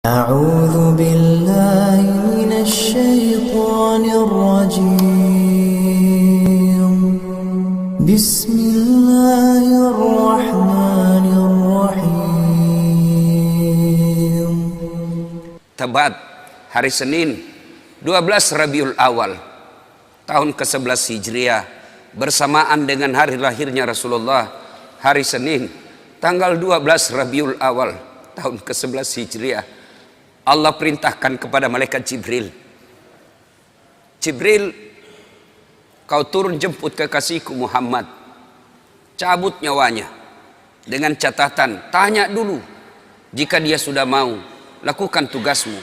أعوذ بالله من الشيطان الرجيم بسم الله الرحمن الرحيم. Tebat hari Senin 12 Rabiul Awal tahun ke-11 Hijriah bersamaan dengan hari lahirnya Rasulullah, hari Senin tanggal 12 Rabiul Awal tahun ke-11 Hijriah. Allah perintahkan kepada malaikat Jibril, Jibril, kau turun jemput kekasihku Muhammad, cabut nyawanya, dengan catatan tanya dulu, jika dia sudah mau lakukan tugasmu,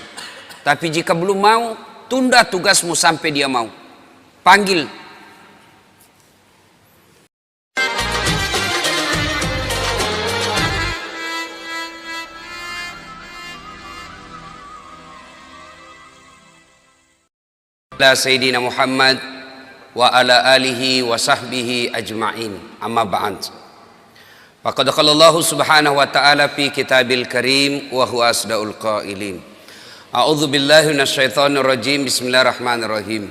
tapi jika belum mau tunda tugasmu sampai dia mau. Panggil Sayyidina Muhammad wa ala alihi wa sahbihi ajma'in, amma ba'd. Faqad qala Allah subhanahu wa ta'ala fi kitabil karim wa huwa asdaul qailin. A'udzu billahi minasyaitonir rajim. Bismillahirrahmanirrahim.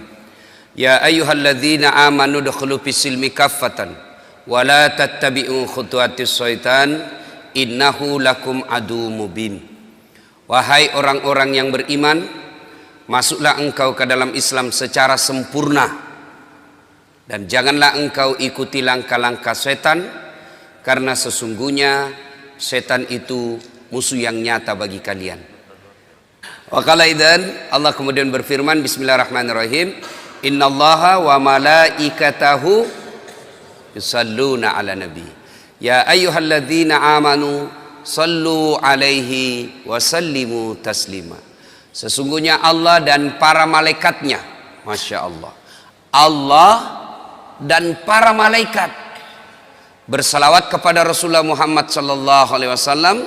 Ya ayyuhalladzina amanu dukhulu fis-silmi kaffatan wa la tattabi'u khutuwatis syaitan innahu lakum adu mubin. Wahai orang-orang yang beriman, masuklah engkau ke dalam Islam secara sempurna dan janganlah engkau ikuti langkah-langkah setan, karena sesungguhnya setan itu musuh yang nyata bagi kalian. Wa qala idzan, Allah kemudian berfirman, bismillahirrahmanirrahim, innallaha wa malaikatahu yusalluna ala nabi ya ayyuhalladzina amanu sallu alaihi wa sallimu taslima. Sesungguhnya Allah dan para malaikatnya, Masya Allah, Allah dan para malaikat bersalawat kepada Rasulullah Muhammad sallallahu alaihi wasallam.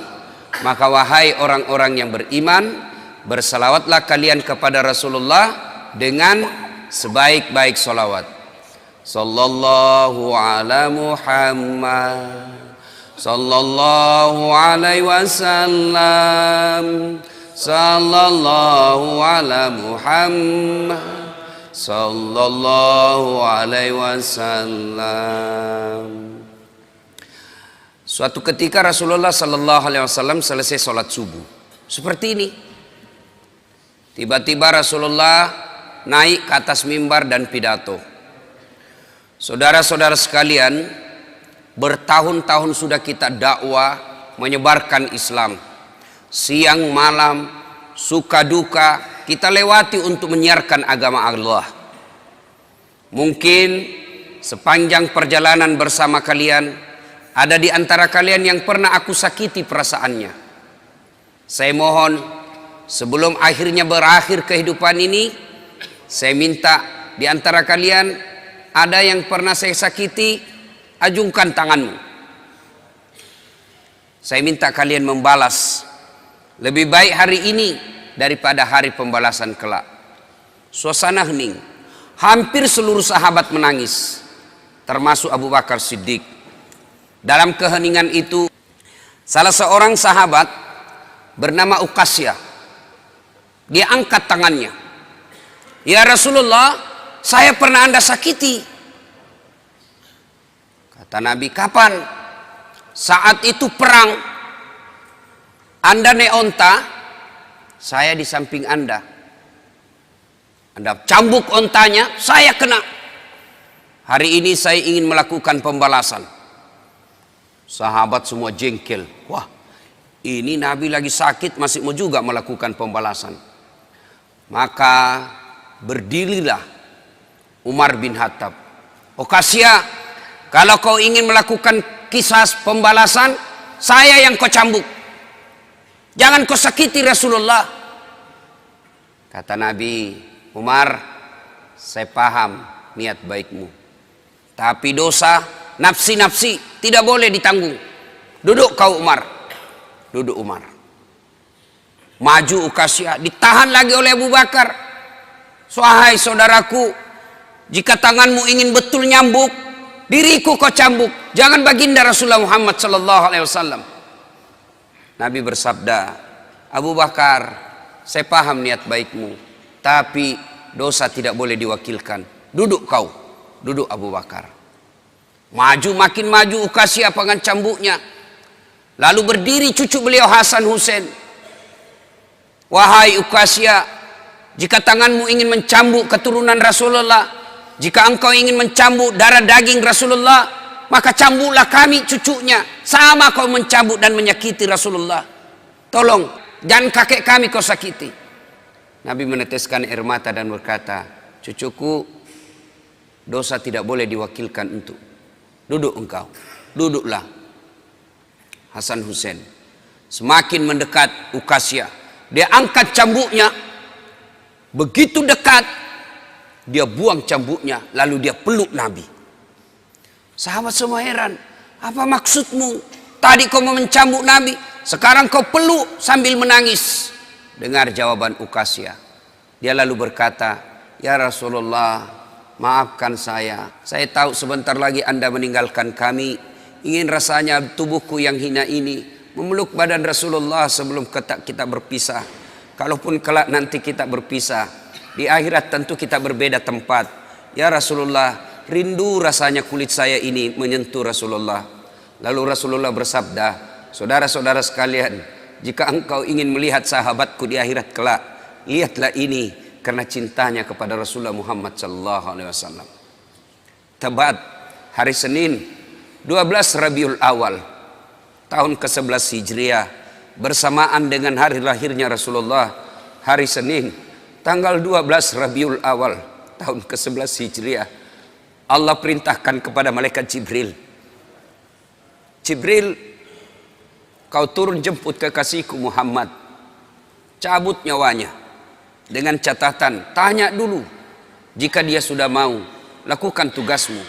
Maka wahai orang-orang yang beriman, bersalawatlah kalian kepada Rasulullah dengan sebaik-baik salawat. Sallallahu ala Muhammad sallallahu alaihi wasallam. Sallallahu ala Muhammad sallallahu alaihi wasallam. Suatu ketika Rasulullah sallallahu alaihi wasallam selesai sholat subuh seperti ini. Tiba-tiba Rasulullah naik ke atas mimbar dan pidato. Saudara-saudara sekalian, bertahun-tahun sudah kita dakwah menyebarkan Islam. Siang malam, suka duka, kita lewati untuk menyiarkan agama Allah. Mungkin sepanjang perjalanan bersama kalian, ada di antara kalian yang pernah aku sakiti perasaannya. Saya mohon, sebelum akhirnya berakhir kehidupan ini, saya minta di antara kalian, ada yang pernah saya sakiti, ajungkan tanganmu. Saya minta kalian membalas. Lebih baik hari ini daripada hari pembalasan kelak. Suasana hening. Hampir seluruh sahabat menangis, termasuk Abu Bakar Siddiq. Dalam keheningan itu, salah seorang sahabat bernama Uqasyah, dia angkat tangannya. Ya Rasulullah, saya pernah Anda sakiti. Kata Nabi, kapan? Saat itu perang. Anda naik onta, saya di samping Anda. Anda cambuk ontanya, saya kena. Hari ini saya ingin melakukan pembalasan. Sahabat semua jengkel. Wah, ini Nabi lagi sakit masih mau juga melakukan pembalasan. Maka berdirilah Umar bin Khattab. Uqasyah, kalau kau ingin melakukan kisah pembalasan, saya yang kau cambuk. Jangan kau sakiti Rasulullah. Kata Nabi, Umar, saya paham niat baikmu, tapi dosa nafsi-nafsi tidak boleh ditanggung. Duduk kau Umar. Duduk Umar. Maju Uqasyah, ditahan lagi oleh Abu Bakar. Wahai saudaraku, jika tanganmu ingin betul nyambuk, diriku kau cambuk, jangan baginda Rasulullah Muhammad sallallahu alaihi wasallam. Nabi bersabda, Abu Bakar, saya paham niat baikmu, tapi dosa tidak boleh diwakilkan. Duduk kau, duduk Abu Bakar. Maju, makin maju Uqasyah dengan cambuknya. Lalu berdiri cucu beliau Hasan Husain. Wahai Uqasyah, jika tanganmu ingin mencambuk keturunan Rasulullah, jika engkau ingin mencambuk darah daging Rasulullah, maka cambuklah kami cucunya. Sama kau mencambuk dan menyakiti Rasulullah. Tolong, jangan kakek kami kau sakiti. Nabi meneteskan air mata dan berkata, cucuku, dosa tidak boleh diwakilkan untuk. Duduk engkau, duduklah. Hasan Husain semakin mendekat Uqasyah. Dia angkat cambuknya. Begitu dekat, dia buang cambuknya, lalu dia peluk Nabi. Sahabat semua heran, apa maksudmu? Tadi kau mau mencambuk Nabi, sekarang kau peluk sambil menangis. Dengar jawaban Uqasyah. Dia lalu berkata, ya Rasulullah, maafkan saya. Saya tahu sebentar lagi Anda meninggalkan kami. Ingin rasanya tubuhku yang hina ini memeluk badan Rasulullah sebelum kita berpisah. Kalaupun kelak nanti kita berpisah, di akhirat tentu kita berbeda tempat. Ya Rasulullah, rindu rasanya kulit saya ini menyentuh Rasulullah. Lalu Rasulullah bersabda, saudara-saudara sekalian, jika engkau ingin melihat sahabatku di akhirat kelak, lihatlah ini karena cintanya kepada Rasulullah Muhammad sallallahu alaihi wasallam. Tepat hari Senin 12 Rabiul Awal tahun ke-11 Hijriah, bersamaan dengan hari lahirnya Rasulullah, hari Senin tanggal 12 Rabiul Awal tahun ke-11 Hijriah, Allah perintahkan kepada malaikat Jibril, Jibril, kau turun jemput kekasihku Muhammad, cabut nyawanya, dengan catatan, tanya dulu, jika dia sudah mau, lakukan tugasmu,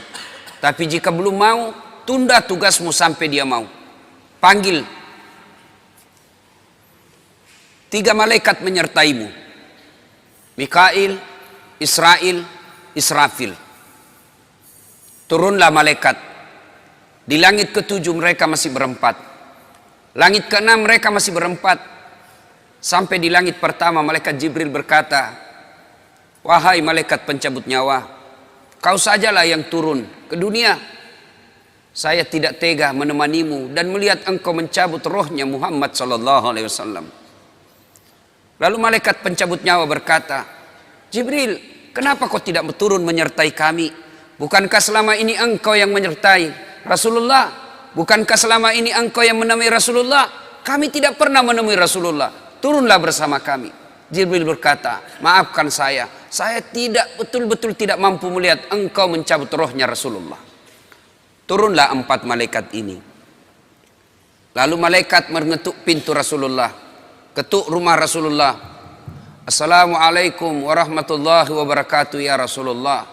tapi jika belum mau, tunda tugasmu sampai dia mau. Panggil 3 malaikat menyertaimu, Mikail, Israel, Israfil. Turunlah malaikat. Di langit ke-7 mereka masih berempat. Langit ke-6 mereka masih berempat. Sampai di langit pertama malaikat Jibril berkata, wahai malaikat pencabut nyawa, kau sajalah yang turun ke dunia. Saya tidak tega menemanimu dan melihat engkau mencabut rohnya Muhammad sallallahu alaihi wasallam. Lalu malaikat pencabut nyawa berkata, Jibril, kenapa kau tidak turun menyertai kami? Bukankah selama ini engkau yang menyertai Rasulullah? Bukankah selama ini engkau yang menemui Rasulullah? Kami tidak pernah menemui Rasulullah. Turunlah bersama kami. Jibril berkata, maafkan saya tidak betul-betul tidak mampu melihat engkau mencabut rohnya Rasulullah. Turunlah 4 malaikat ini. Lalu malaikat mengetuk pintu Rasulullah, ketuk rumah Rasulullah. Assalamualaikum warahmatullahi wabarakatuh ya Rasulullah.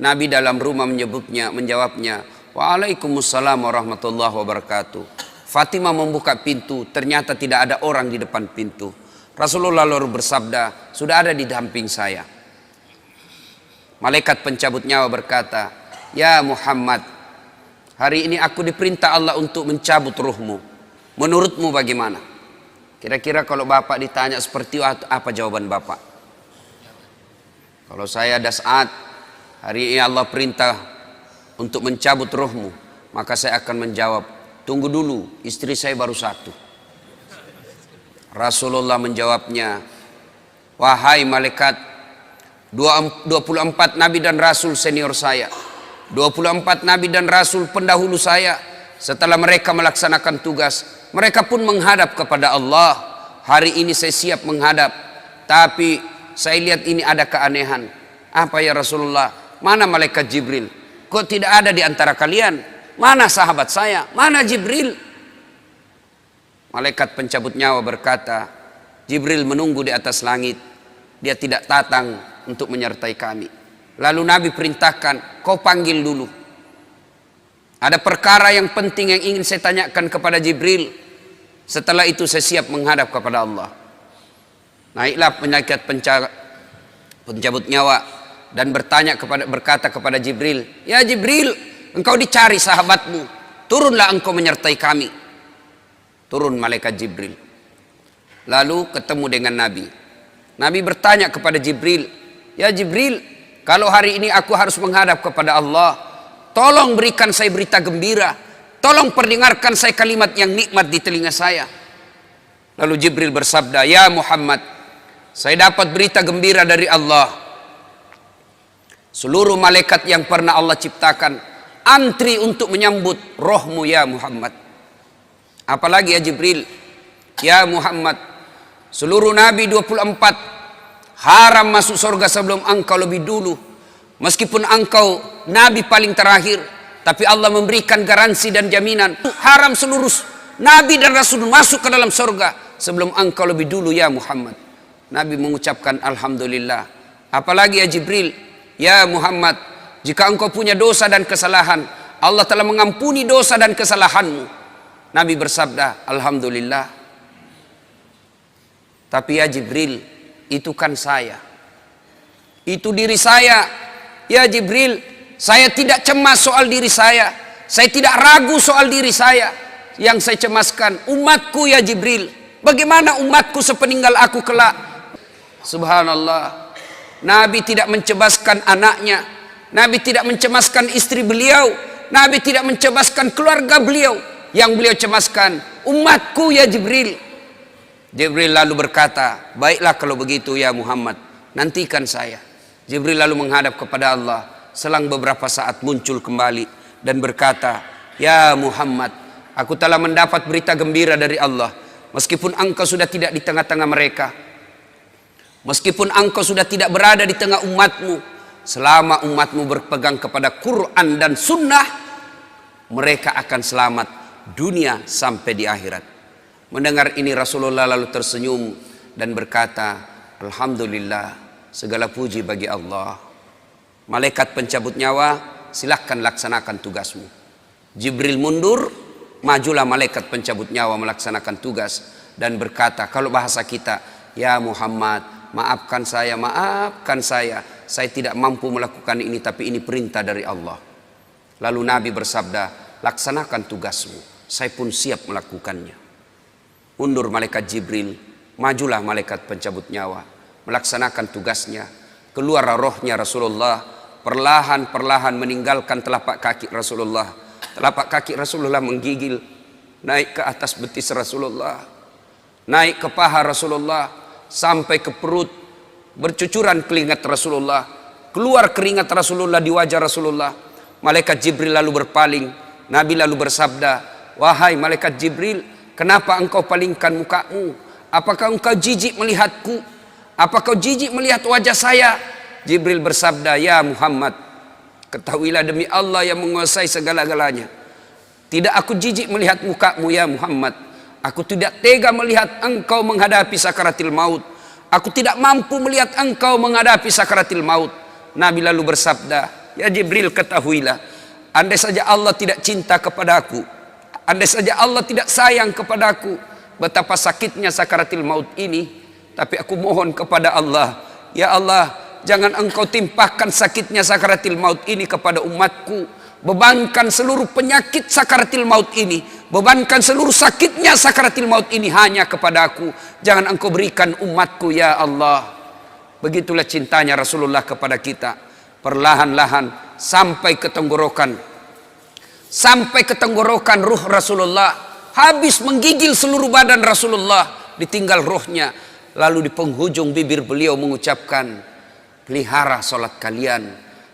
Nabi dalam rumah menjawabnya, waalaikumsalam warahmatullahi wabarakatuh. Fatimah membuka pintu, ternyata tidak ada orang di depan pintu. Rasulullah lalu bersabda, sudah ada di samping saya. Malaikat pencabut nyawa berkata, ya Muhammad, hari ini aku diperintah Allah untuk mencabut ruhmu. Menurutmu bagaimana? Kira-kira kalau Bapak ditanya seperti itu, apa jawaban Bapak? Kalau saya ada saat, hari ini Allah perintah untuk mencabut rohmu, maka saya akan menjawab, tunggu dulu, istri saya baru 1. Rasulullah menjawabnya, wahai malaikat, 24 nabi dan rasul senior saya, 24 nabi dan rasul pendahulu saya, setelah mereka melaksanakan tugas, mereka pun menghadap kepada Allah. Hari ini saya siap menghadap, tapi saya lihat ini ada keanehan. Apa ya Rasulullah? Mana malaikat Jibril? Kok tidak ada di antara kalian? Mana sahabat saya? Mana Jibril? Malaikat pencabut nyawa berkata, Jibril menunggu di atas langit. Dia tidak datang untuk menyertai kami. Lalu Nabi perintahkan, kau panggil dulu. Ada perkara yang penting yang ingin saya tanyakan kepada Jibril. Setelah itu saya siap menghadap kepada Allah. Naiklah malaikat pencabut nyawa dan berkata kepada Jibril, ya Jibril, engkau dicari sahabatmu, turunlah engkau menyertai kami. Turun malaikat Jibril. lalu ketemu dengan Nabi. Nabi bertanya kepada Jibril, "Ya Jibril, kalau hari ini aku harus menghadap kepada Allah, tolong berikan saya berita gembira, tolong perdengarkan saya kalimat yang nikmat di telinga saya." Lalu Jibril bersabda, "Ya Muhammad, saya dapat berita gembira dari Allah. Seluruh malaikat yang pernah Allah ciptakan antri untuk menyambut rohmu ya Muhammad. Apalagi ya Jibril, ya Muhammad, seluruh Nabi 24 haram masuk surga sebelum engkau lebih dulu. Meskipun engkau Nabi paling terakhir, tapi Allah memberikan garansi dan jaminan haram seluruh Nabi dan Rasul masuk ke dalam surga sebelum engkau lebih dulu ya Muhammad." Nabi mengucapkan Alhamdulillah. Apalagi ya Jibril, ya Muhammad, jika engkau punya dosa dan kesalahan, Allah telah mengampuni dosa dan kesalahanmu. Nabi bersabda, Alhamdulillah. Tapi ya Jibril, itu kan saya. Itu diri saya. Ya Jibril, saya tidak cemas soal diri saya. Saya tidak ragu soal diri saya. Yang saya cemaskan umatku ya Jibril. Bagaimana umatku sepeninggal aku kelak? Subhanallah. Nabi tidak mencemaskan anaknya, Nabi tidak mencemaskan istri beliau, Nabi tidak mencemaskan keluarga beliau. Yang beliau cemaskan umatku ya Jibril. Jibril lalu berkata, "Baiklah kalau begitu ya Muhammad, nantikan saya." Jibril lalu menghadap kepada Allah. Selang beberapa saat muncul kembali dan berkata, "Ya Muhammad, aku telah mendapat berita gembira dari Allah. Meskipun engkau sudah tidak di tengah-tengah mereka, meskipun engkau sudah tidak berada di tengah umatmu, selama umatmu berpegang kepada Quran dan Sunnah, mereka akan selamat dunia sampai di akhirat." Mendengar ini Rasulullah lalu tersenyum dan berkata, "Alhamdulillah, segala puji bagi Allah. Malaikat pencabut nyawa, silahkan laksanakan tugasmu." Jibril mundur, majulah malaikat pencabut nyawa melaksanakan tugas dan berkata, kalau bahasa kita, "Ya Muhammad, maafkan saya, saya tidak mampu melakukan ini, tapi ini perintah dari Allah." Lalu Nabi bersabda, "Laksanakan tugasmu, saya pun siap melakukannya." Mundur malaikat Jibril, majulah malaikat pencabut nyawa melaksanakan tugasnya. Keluar rohnya Rasulullah, perlahan-perlahan meninggalkan telapak kaki Rasulullah. Telapak kaki Rasulullah menggigil naik ke atas betis Rasulullah, naik ke paha Rasulullah, sampai ke perut. Bercucuran keringat Rasulullah, keluar keringat Rasulullah di wajah Rasulullah. Malaikat Jibril lalu berpaling. Nabi lalu bersabda, "Wahai malaikat Jibril, kenapa engkau palingkan mukamu? Apakah engkau jijik melihatku? Apakah kau jijik melihat wajah saya?" Jibril bersabda, "Ya Muhammad, ketahuilah demi Allah yang menguasai segala-galanya, tidak aku jijik melihat mukamu ya Muhammad. Aku tidak tega melihat engkau menghadapi sakaratil maut. Aku tidak mampu melihat engkau menghadapi sakaratil maut." Nabi lalu bersabda, "Ya Jibril, ketahuilah, andai saja Allah tidak cinta kepadaku, andai saja Allah tidak sayang kepadaku, betapa sakitnya sakaratil maut ini. Tapi aku mohon kepada Allah, ya Allah, jangan engkau timpahkan sakitnya sakaratil maut ini kepada umatku. Bebankan seluruh penyakit sakaratil maut ini, bebankan seluruh sakitnya sakaratil maut ini hanya kepada aku. Jangan engkau berikan umatku ya Allah." Begitulah cintanya Rasulullah kepada kita. Perlahan-lahan sampai ke tenggorokan. Sampai ke tenggorokan ruh Rasulullah. Habis menggigil seluruh badan Rasulullah, ditinggal ruhnya. Lalu di penghujung bibir beliau mengucapkan, "Pelihara solat kalian,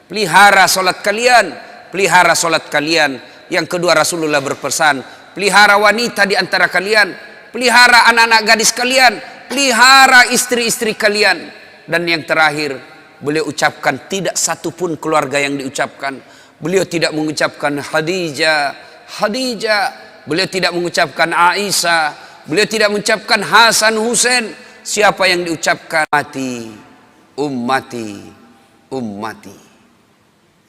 pelihara solat kalian, pelihara solat kalian." Yang kedua Rasulullah berpesan, pelihara wanita di antara kalian, pelihara anak-anak gadis kalian, pelihara istri-istri kalian. Dan yang terakhir beliau ucapkan, tidak satu pun keluarga yang diucapkan. Beliau tidak mengucapkan Khadijah, Khadijah. Beliau tidak mengucapkan Aisyah. Beliau tidak mengucapkan Hasan, Husain. Siapa yang diucapkan? Ummati, ummati, ummati.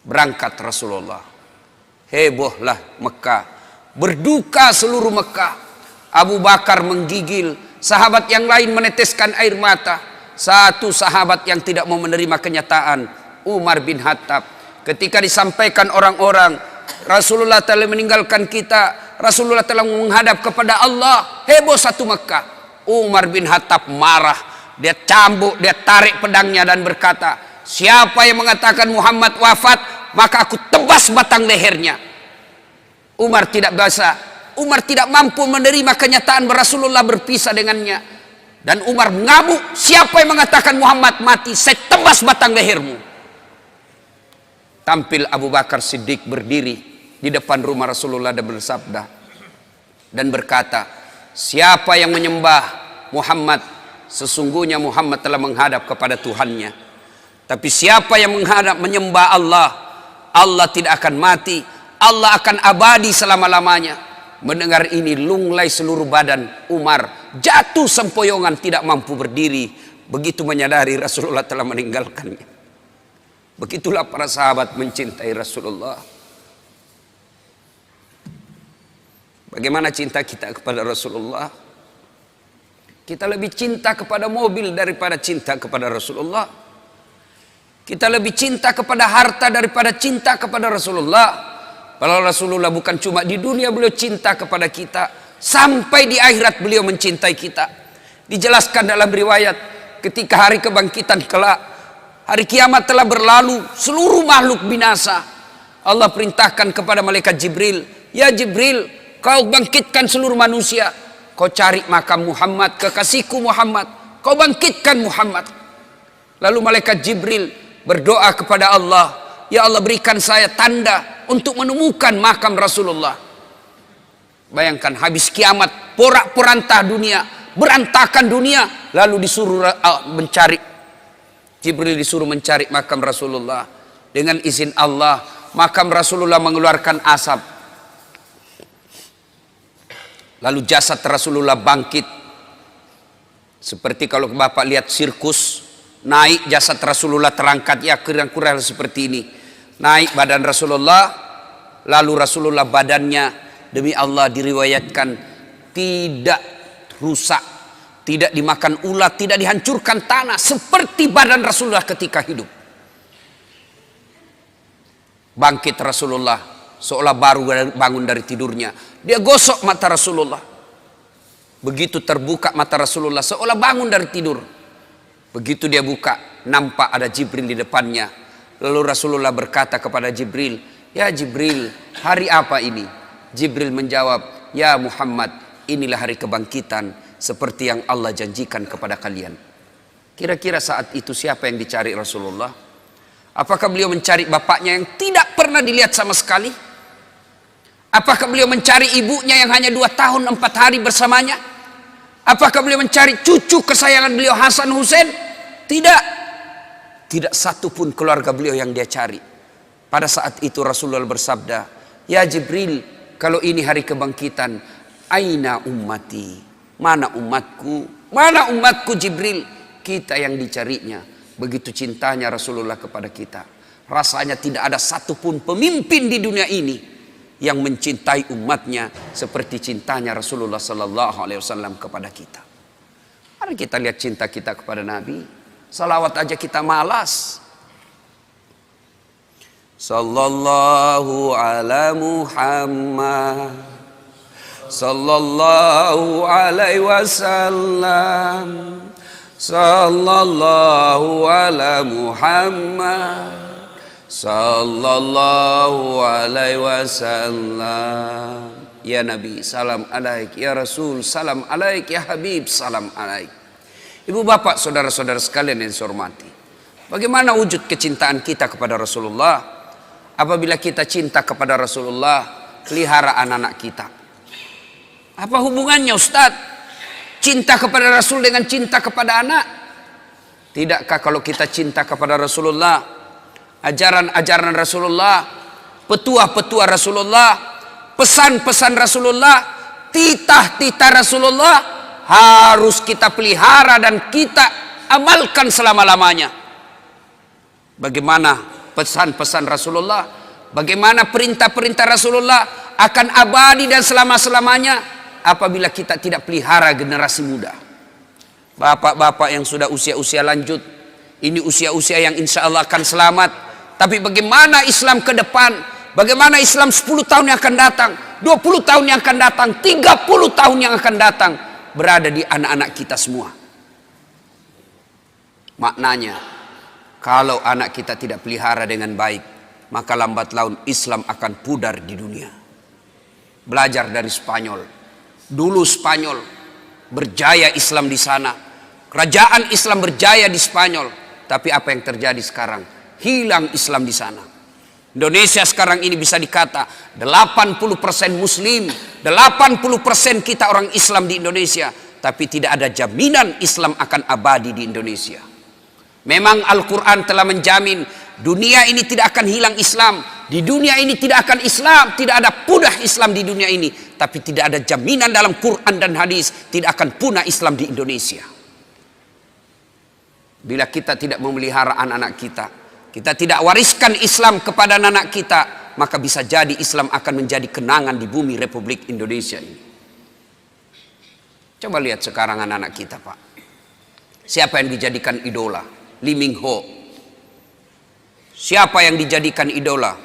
Berangkat Rasulullah. Hebohlah Mekah. Berduka seluruh Mekah. Abu Bakar menggigil. Sahabat yang lain meneteskan air mata. Satu sahabat yang tidak mau menerima kenyataan, Umar bin Khattab. Ketika disampaikan orang-orang, Rasulullah telah meninggalkan kita, Rasulullah telah menghadap kepada Allah, heboh satu Mekah. Umar bin Khattab marah. Dia cambuk, dia tarik pedangnya dan berkata, siapa yang mengatakan Muhammad wafat, maka aku tebas batang lehernya. Umar tidak bisa. Umar tidak mampu menerima kenyataan Rasulullah berpisah dengannya. Dan Umar mengamuk, siapa yang mengatakan Muhammad mati, saya tebas batang lehermu. Tampil Abu Bakar Siddiq berdiri di depan rumah Rasulullah dan bersabda dan berkata, siapa yang menyembah Muhammad, sesungguhnya Muhammad telah menghadap kepada Tuhannya. Tapi siapa yang menyembah Allah, Allah tidak akan mati, Allah akan abadi selama-lamanya. Mendengar ini lunglai seluruh badan Umar, jatuh sempoyongan tidak mampu berdiri. Begitu menyadari Rasulullah telah meninggalkannya. Begitulah para sahabat mencintai Rasulullah. Bagaimana cinta kita kepada Rasulullah? Kita lebih cinta kepada mobil daripada cinta kepada Rasulullah. Kita lebih cinta kepada harta daripada cinta kepada Rasulullah. Kalau Rasulullah bukan cuma di dunia beliau cinta kepada kita, sampai di akhirat beliau mencintai kita. Dijelaskan dalam riwayat, ketika hari kebangkitan kelak, hari kiamat telah berlalu, seluruh makhluk binasa. Allah perintahkan kepada malaikat Jibril, ya Jibril, kau bangkitkan seluruh manusia. Kau cari makam Muhammad, kekasihku Muhammad. Kau bangkitkan Muhammad. Lalu malaikat Jibril berdoa kepada Allah, ya Allah berikan saya tanda untuk menemukan makam Rasulullah. Bayangkan habis kiamat, porak-porantah dunia, berantakan dunia, lalu disuruh mencari. Jibril disuruh mencari makam Rasulullah. Dengan izin Allah, makam Rasulullah mengeluarkan asap. Lalu jasad Rasulullah bangkit. Seperti kalau Bapak lihat sirkus, naik jasad Rasulullah terangkat, ya kira-kira seperti ini. Naik badan Rasulullah, lalu Rasulullah badannya demi Allah diriwayatkan tidak rusak, tidak dimakan ulat, tidak dihancurkan tanah, seperti badan Rasulullah ketika hidup. Bangkit Rasulullah seolah baru bangun dari tidurnya. Dia gosok mata Rasulullah. Begitu terbuka mata Rasulullah seolah bangun dari tidur. Begitu dia buka, nampak ada Jibril di depannya. Lalu Rasulullah berkata kepada Jibril, ya Jibril, hari apa ini? Jibril menjawab, ya Muhammad, inilah hari kebangkitan seperti yang Allah janjikan kepada kalian. Kira-kira saat itu siapa yang dicari Rasulullah? Apakah beliau mencari bapaknya yang tidak pernah dilihat sama sekali? Apakah beliau mencari ibunya yang hanya 2 tahun 4 hari bersamanya? Apakah beliau mencari cucu kesayangan beliau Hasan Hussein? Tidak. Tidak satu pun keluarga beliau yang dia cari. Pada saat itu Rasulullah bersabda, ya Jibril, kalau ini hari kebangkitan, aina ummati? Mana umatku? Mana umatku Jibril? Kita yang dicarinya. Begitu cintanya Rasulullah kepada kita. Rasanya tidak ada satupun pemimpin di dunia ini yang mencintai umatnya seperti cintanya Rasulullah Sallallahu Alaihi Wasallam kepada kita. Mari kita lihat cinta kita kepada Nabi. Salawat aja kita malas. Sallallahu ala Muhammad, sallallahu alaihi wasallam, sallallahu ala Muhammad, sallallahu alaihi wasallam. Ya Nabi, salam alaik. Ya Rasul, salam alaik. Ya Habib, salam alaik. Ibu bapak, saudara-saudara sekalian yang saya hormati, bagaimana wujud kecintaan kita kepada Rasulullah? Apabila kita cinta kepada Rasulullah, pelihara anak-anak kita. Apa hubungannya Ustaz? Cinta kepada Rasul dengan cinta kepada anak? Tidakkah kalau kita cinta kepada Rasulullah, ajaran-ajaran Rasulullah, petua-petua Rasulullah, pesan-pesan Rasulullah, titah-titah Rasulullah harus kita pelihara dan kita amalkan selama-lamanya. Bagaimana pesan-pesan Rasulullah, bagaimana perintah-perintah Rasulullah akan abadi dan selama-selamanya apabila kita tidak pelihara generasi muda. Bapak-bapak yang sudah usia-usia lanjut, ini usia-usia yang insya Allah akan selamat. Tapi bagaimana Islam ke depan? Bagaimana Islam 10 tahun yang akan datang, 20 tahun yang akan datang, 30 tahun yang akan datang? berada di anak-anak kita semua. Maknanya, kalau anak kita tidak pelihara dengan baik, maka lambat laun Islam akan pudar di dunia. Belajar dari Spanyol. Dulu Spanyol berjaya Islam di sana. Kerajaan Islam berjaya di Spanyol. Tapi apa yang terjadi sekarang? Hilang Islam di sana. Indonesia sekarang ini bisa dikata 80% Muslim, 80% kita orang Islam di Indonesia. Tapi tidak ada jaminan Islam akan abadi di Indonesia. Memang Al-Quran telah menjamin dunia ini tidak akan hilang Islam. Di dunia ini tidak akan Islam, tidak ada punah Islam di dunia ini. Tapi tidak ada jaminan dalam Quran dan hadis tidak akan punah Islam di Indonesia. Bila kita tidak memelihara anak-anak kita, kita tidak wariskan Islam kepada anak kita, maka bisa jadi Islam akan menjadi kenangan di bumi Republik Indonesia ini. Coba lihat sekarang anak-anak kita, Pak. Siapa yang dijadikan idola? Lee Min Ho. Siapa yang dijadikan idola?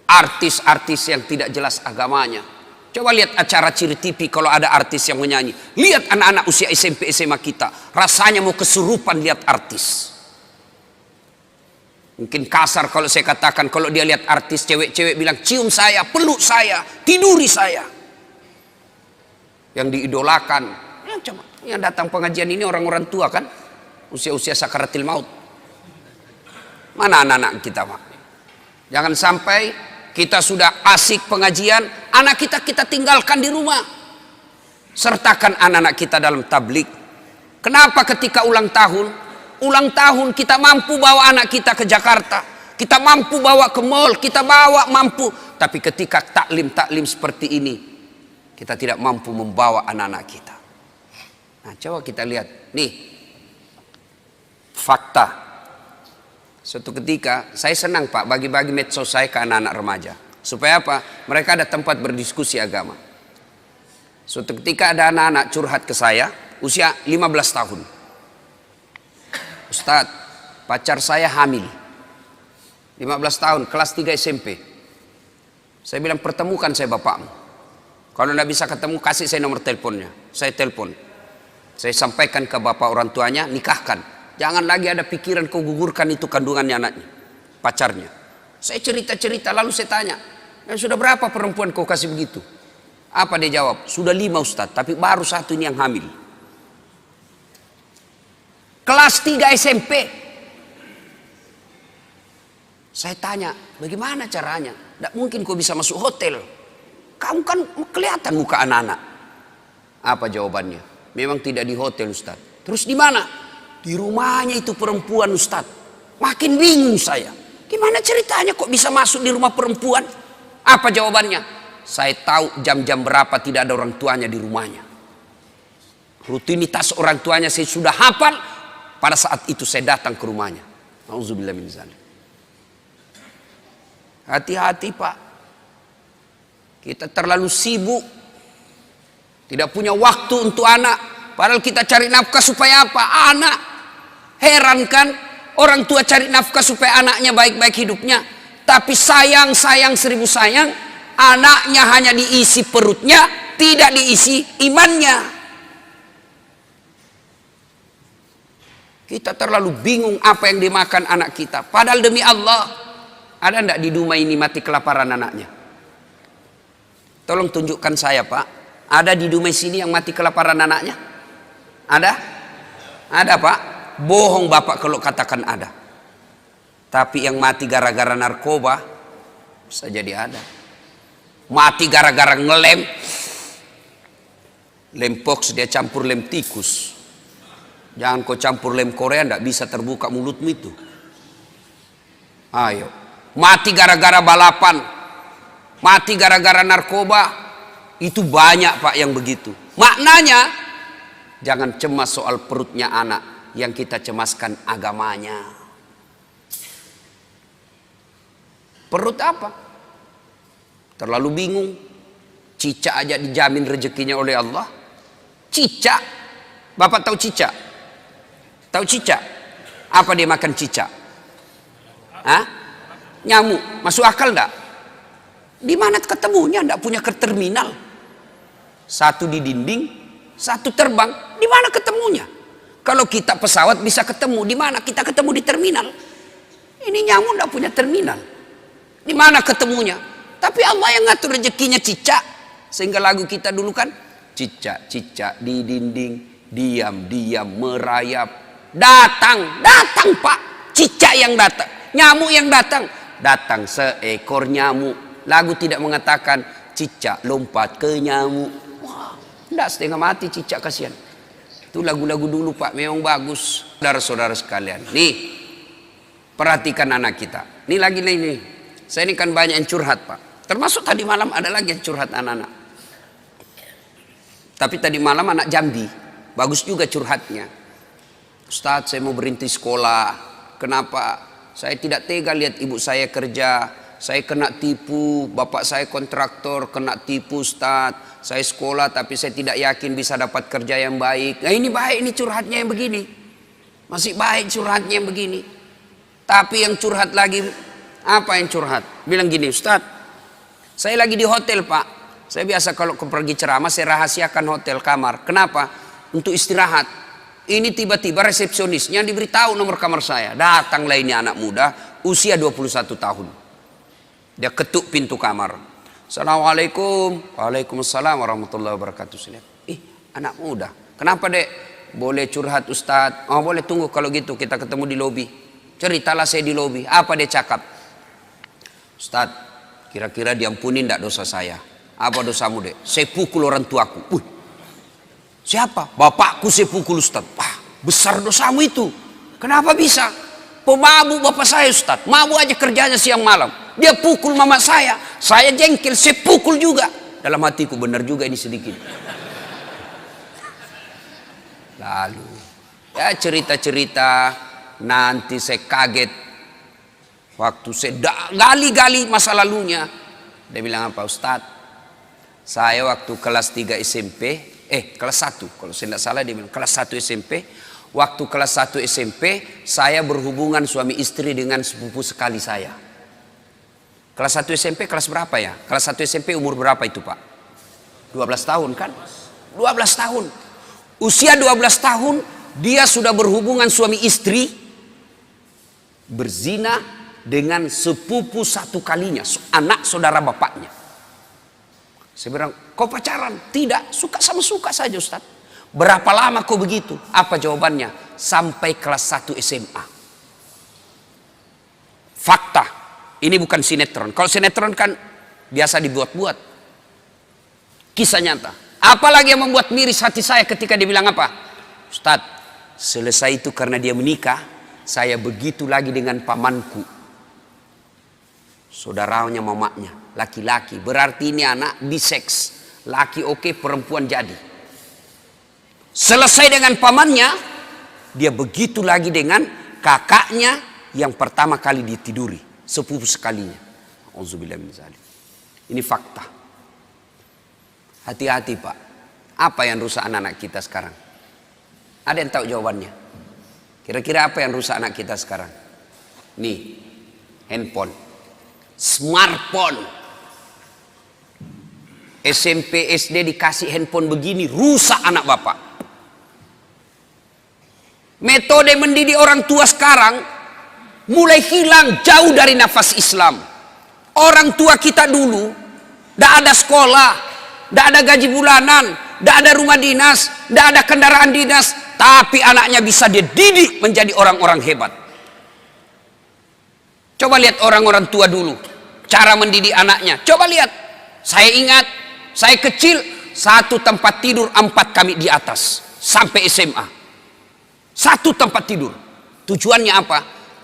Artis-artis yang tidak jelas agamanya. Coba lihat acara Ciri TV kalau ada artis yang menyanyi. Lihat anak-anak usia SMP SMA kita, rasanya mau kesurupan lihat artis. Mungkin kasar kalau saya katakan, kalau dia lihat artis cewek-cewek bilang cium saya, peluk saya, tiduri saya. Yang diidolakan, ya coba, yang datang pengajian ini orang-orang tua kan, usia-usia sakaratil maut. Mana anak-anak kita, Pak? Jangan sampai kita sudah asik pengajian, anak kita tinggalkan di rumah. Sertakan anak-anak kita dalam tablik. Kenapa ketika ulang tahun kita mampu bawa anak kita ke Jakarta, kita mampu bawa ke mall, kita bawa mampu. Tapi ketika taklim seperti ini, kita tidak mampu membawa anak-anak kita. Nah, coba kita lihat nih fakta. Suatu ketika saya senang, Pak, bagi-bagi medsos saya ke anak-anak remaja. Supaya apa? Mereka ada tempat berdiskusi agama. Suatu ketika ada anak-anak curhat ke saya, usia 15 tahun. Ustadz, pacar saya hamil. 15 tahun, kelas 3 SMP. Saya bilang, pertemukan saya bapakmu. Kalau tidak bisa ketemu, kasih saya nomor teleponnya. Saya telepon. Saya sampaikan ke bapak orang tuanya, nikahkan. Jangan lagi ada pikiran kau gugurkan itu kandungannya anaknya, pacarnya. Saya cerita-cerita, lalu saya tanya, sudah berapa perempuan kau kasih begitu? Apa dia jawab? Sudah 5 Ustadz, tapi baru 1 ini yang hamil. Kelas 3 SMP. Saya tanya, bagaimana caranya? Tidak mungkin kau bisa masuk hotel. Kamu kan kelihatan muka anak-anak. Apa jawabannya? Memang tidak di hotel Ustadz. Terus di mana? Di rumahnya itu perempuan Ustadz. Makin bingung saya. Gimana ceritanya kok bisa masuk di rumah perempuan? Apa jawabannya? Saya tahu jam-jam berapa tidak ada orang tuanya di rumahnya. Rutinitas orang tuanya saya sudah hafal. Pada saat itu saya datang ke rumahnya. Auzubillah min dzalik. Hati-hati, Pak. Kita terlalu sibuk. Tidak punya waktu untuk anak. Padahal kita cari nafkah supaya apa? Anak. Heran kan? Orang tua cari nafkah supaya anaknya baik-baik hidupnya. Tapi sayang 1000 sayang. Anaknya hanya diisi perutnya, tidak diisi imannya. Kita terlalu bingung apa yang dimakan anak kita. Padahal demi Allah, ada enggak di rumah ini mati kelaparan anaknya? Tolong tunjukkan saya, Pak. Ada di rumah sini yang mati kelaparan anaknya? Ada? Ada, Pak. Bohong Bapak kalau katakan ada. Tapi yang mati gara-gara narkoba bisa jadi ada. Mati gara-gara ngelem. Lem pox dia campur lem tikus. Jangan kau campur lem Korea, tidak bisa terbuka mulutmu itu. Ayo. Mati gara-gara balapan. Mati gara-gara narkoba. Itu banyak, Pak, yang begitu. Maknanya, jangan cemas soal perutnya anak. Yang kita cemaskan agamanya. Perut apa? Terlalu bingung. Cicak aja dijamin rezekinya oleh Allah. Cicak. Bapak tahu cicak? Tahu cicak? Apa dia makan cicak? Hah? Nyamuk. Masuk akal enggak? Di mana ketemunya? Enggak punya ke terminal. Satu di dinding, Satu terbang, di mana ketemunya? Kalau kita pesawat bisa ketemu, di mana? Kita ketemu di terminal. Ini nyamuk tidak punya terminal. Di mana ketemunya? Tapi Allah yang ngatur rezekinya cicak. Sehingga lagu kita dulu kan, cicak-cicak di dinding, diam-diam merayap. Datang, datang Pak. Cicak yang datang, nyamuk yang datang. Datang seekor nyamuk. Lagu tidak mengatakan cicak lompat ke nyamuk. Wah, tidak, setengah mati cicak, kasihan. Itu lagu-lagu dulu Pak, memang bagus. Saudara-saudara sekalian, nih perhatikan anak kita. Nih lagi nih. Saya ini kan banyak yang curhat Pak. Termasuk tadi malam ada lagi yang curhat anak-anak. Tapi tadi malam anak Jambi, bagus juga curhatnya. Ustadz, saya mau berhenti sekolah. Kenapa? Saya tidak tega lihat ibu saya kerja. Saya kena tipu, bapak saya kontraktor, kena tipu Ustadz. Saya sekolah tapi saya tidak yakin bisa dapat kerja yang baik. Nah ini baik, ini curhatnya yang begini. Masih baik curhatnya yang begini. Tapi yang curhat lagi, apa yang curhat? Bilang gini, Ustadz, saya lagi di hotel Pak. Saya biasa kalau pergi ceramah saya rahasiakan hotel kamar. Kenapa? Untuk istirahat. Ini tiba-tiba resepsionisnya diberitahu nomor kamar saya. Datanglah ini anak muda, usia 21 tahun. Dia ketuk pintu kamar. Assalamualaikum. Waalaikumsalam warahmatullahi wabarakatuh. Anak muda. Kenapa dek? Boleh curhat Ustadz? Oh boleh, tunggu kalau gitu kita ketemu di lobi. Ceritalah saya di lobi. Apa dia cakap? Ustadz, kira-kira diampuni tidak dosa saya? Apa dosamu dek? Saya pukul orang tuaku. Siapa? Bapakku saya pukul Ustadz. Wah, besar dosamu itu. Kenapa bisa? Pemabuk bapak saya Ustadz. Mabuk aja kerjanya siang malam. Dia pukul mama saya. Saya jengkel, saya pukul juga. Dalam hatiku benar juga ini sedikit. Lalu ya cerita-cerita, nanti saya kaget. Waktu saya gali-gali masa lalunya. Dia bilang apa? Ustadz, saya waktu kelas 3 SMP, kelas 1, kalau saya tidak salah dia bilang kelas 1 SMP. Waktu kelas 1 SMP, saya berhubungan suami istri dengan sepupu sekali saya. Kelas 1 SMP kelas berapa ya? Kelas 1 SMP umur berapa itu Pak? 12 tahun kan? 12 tahun. Usia 12 tahun, dia sudah berhubungan suami istri, berzina dengan sepupu satu kalinya, anak saudara bapaknya. Saya bilang, kau pacaran? Tidak, suka sama suka saja Ustaz. Berapa lama kau begitu? Apa jawabannya? Sampai kelas 1 SMA. Fakta, ini bukan sinetron. Kalau sinetron kan biasa dibuat-buat. Kisah nyata. Apalagi yang membuat miris hati saya ketika dia bilang apa? Ustaz, selesai itu karena dia menikah, saya begitu lagi dengan pamanku. Saudaranya mamanya, laki-laki. Berarti ini anak biseks. Laki oke, perempuan jadi. Selesai dengan pamannya, dia begitu lagi dengan kakaknya yang pertama kali ditiduri, sepupu sekalinya. Auzubillah min dzalik. Ini fakta. Hati-hati Pak. Apa yang rusak anak-anak kita sekarang? Ada yang tahu jawabannya? Kira-kira apa yang rusak anak kita sekarang? Nih, handphone, smartphone. SMP, SD dikasih handphone begini, rusak anak bapak. Metode mendidik orang tua sekarang mulai hilang, jauh dari nafas Islam. Orang tua kita dulu tidak ada sekolah, tidak ada gaji bulanan, tidak ada rumah dinas, tidak ada kendaraan dinas, tapi anaknya bisa dia didik menjadi orang-orang hebat. Coba lihat orang-orang tua dulu, cara mendidik anaknya. Coba lihat, saya ingat, saya kecil, satu tempat tidur 4 kami di atas, sampai SMA. Satu tempat tidur. Tujuannya apa?